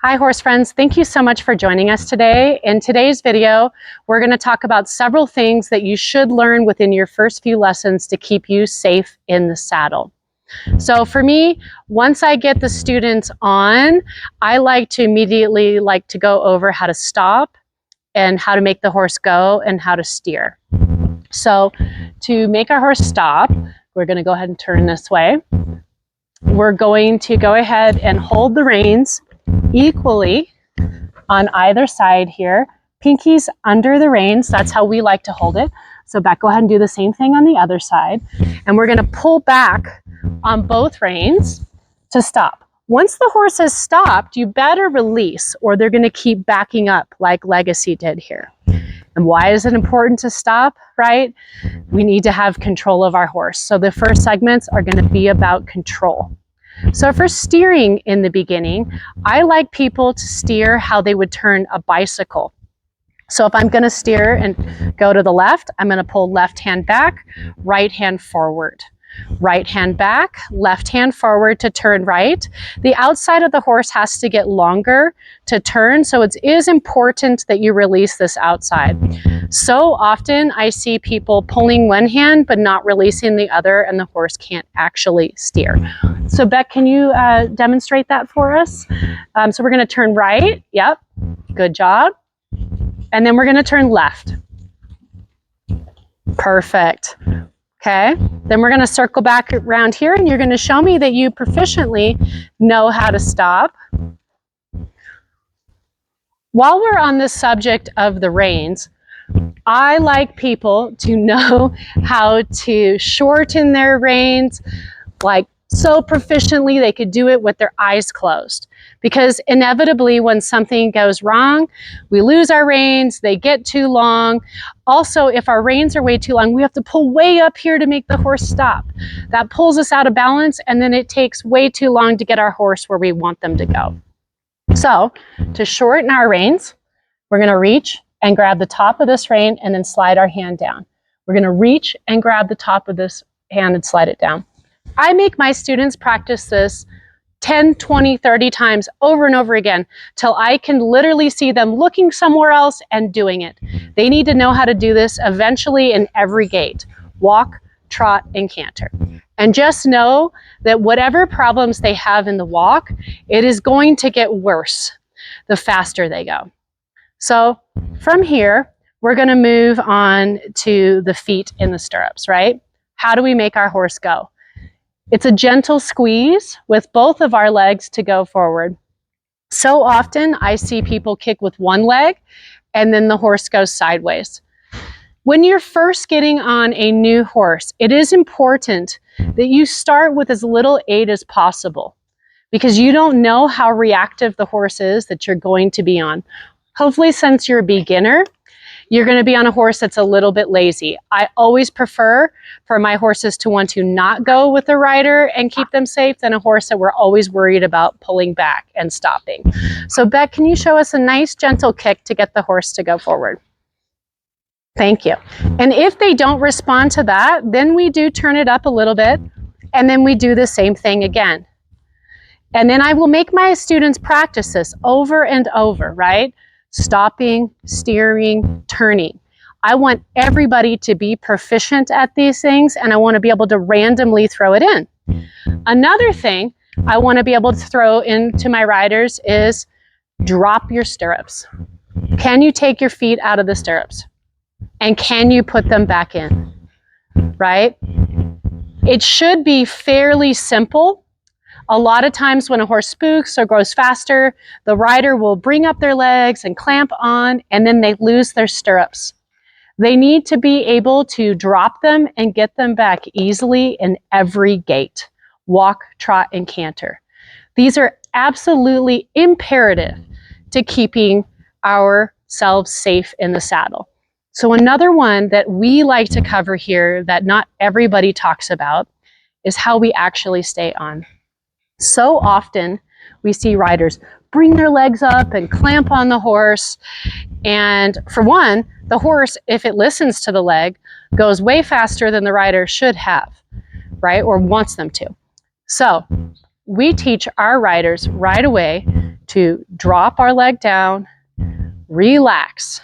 Hi horse friends, thank you so much for joining us today. In today's video, we're going to talk about several things that you should learn within your first few lessons to keep you safe in the saddle. So for me, once I get the students on, I like to immediately go over how to stop and how to make the horse go and how to steer. So to make our horse stop, we're going to go ahead and turn this way. We're going to go ahead and hold the reins equally on either side here. Pinkies under the reins, that's how we like to hold it. So Beck, go ahead and do the same thing on the other side. And we're going to pull back on both reins to stop. Once the horse has stopped, you better release or they're going to keep backing up like Legacy did here. And why is it important to stop, right? We need to have control of our horse. So the first segments are going to be about control. So for steering in the beginning, I like people to steer how they would turn a bicycle. So if I'm going to steer and go to the left, I'm going to pull left hand back, right hand forward. Right hand back, left hand forward to turn right. The outside of the horse has to get longer to turn, so it is important that you release this outside. So often I see people pulling one hand but not releasing the other, and the horse can't actually steer. So Beck, can you demonstrate that for us? So we're going to turn right. Yep, good job. And then we're going to turn left. Perfect. Okay, then we're going to circle back around here and you're going to show me that you proficiently know how to stop. While we're on the subject of the reins, I like people to know how to shorten their reins, like so proficiently they could do it with their eyes closed. Because inevitably when something goes wrong, we lose our reins, they get too long. Also, if our reins are way too long, we have to pull way up here to make the horse stop. That pulls us out of balance, and then it takes way too long to get our horse where we want them to go. So to shorten our reins, we're going to reach and grab the top of this rein and then slide our hand down. We're going to reach and grab the top of this hand and slide it down. I make my students practice this 10, 20, 30 times over and over again till I can literally see them looking somewhere else and doing it. They need to know how to do this eventually in every gait. Walk, trot, and canter. And just know that whatever problems they have in the walk, it is going to get worse the faster they go. So from here, we're going to move on to the feet in the stirrups, right? How do we make our horse go? It's a gentle squeeze with both of our legs to go forward. So often I see people kick with one leg and then the horse goes sideways. When you're first getting on a new horse, it is important that you start with as little aid as possible because you don't know how reactive the horse is that you're going to be on. Hopefully, since you're a beginner, you're going to be on a horse that's a little bit lazy. I always prefer for my horses to want to not go with the rider and keep them safe than a horse that we're always worried about pulling back and stopping. So Beck, can you show us a nice gentle kick to get the horse to go forward? Thank you. And if they don't respond to that, then we do turn it up a little bit and then we do the same thing again. And then I will make my students practice this over and over, right? Stopping, steering, turning. I want everybody to be proficient at these things and I want to be able to randomly throw it in. Another thing I want to be able to throw into my riders is drop your stirrups. Can you take your feet out of the stirrups? And can you put them back in? Right? It should be fairly simple. A lot of times when a horse spooks or goes faster, the rider will bring up their legs and clamp on, and then they lose their stirrups. They need to be able to drop them and get them back easily in every gait. Walk, trot, and canter. These are absolutely imperative to keeping ourselves safe in the saddle. So another one that we like to cover here that not everybody talks about is how we actually stay on. So often we see riders bring their legs up and clamp on the horse. And for one, the horse, if it listens to the leg, goes way faster than the rider should have, right? Or wants them to. So we teach our riders right away to to drop our leg down, relax.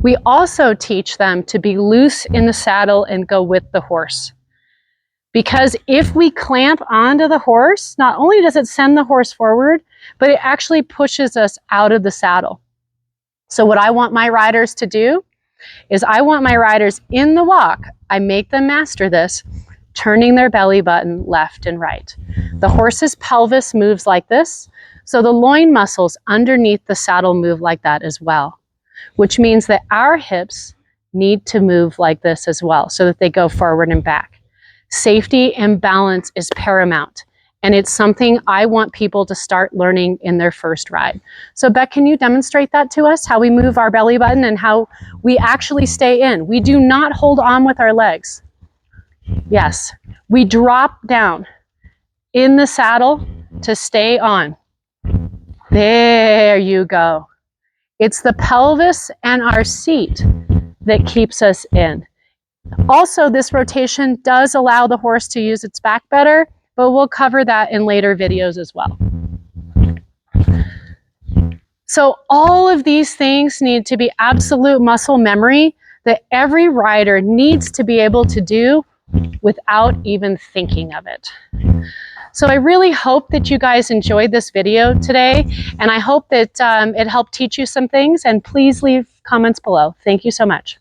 We also teach them to be loose in the saddle and go with the horse. Because if we clamp onto the horse, not only does it send the horse forward, but it actually pushes us out of the saddle. So what I want my riders to do is I want my riders in the walk, I make them master this, turning their belly button left and right. The horse's pelvis moves like this, so the loin muscles underneath the saddle move like that as well, which means that our hips need to move like this as well, so that they go forward and back. Safety and balance is paramount, and it's something I want people to start learning in their first ride. So Beck, can you demonstrate that to us, how we move our belly button and how we actually stay in? We do not hold on with our legs. Yes, we drop down in the saddle to stay on. There you go. It's the pelvis and our seat that keeps us in. Also, this rotation does allow the horse to use its back better, but we'll cover that in later videos as well. So all of these things need to be absolute muscle memory that every rider needs to be able to do without even thinking of it. So I really hope that you guys enjoyed this video today, and I hope that it helped teach you some things, and please leave comments below. Thank you so much.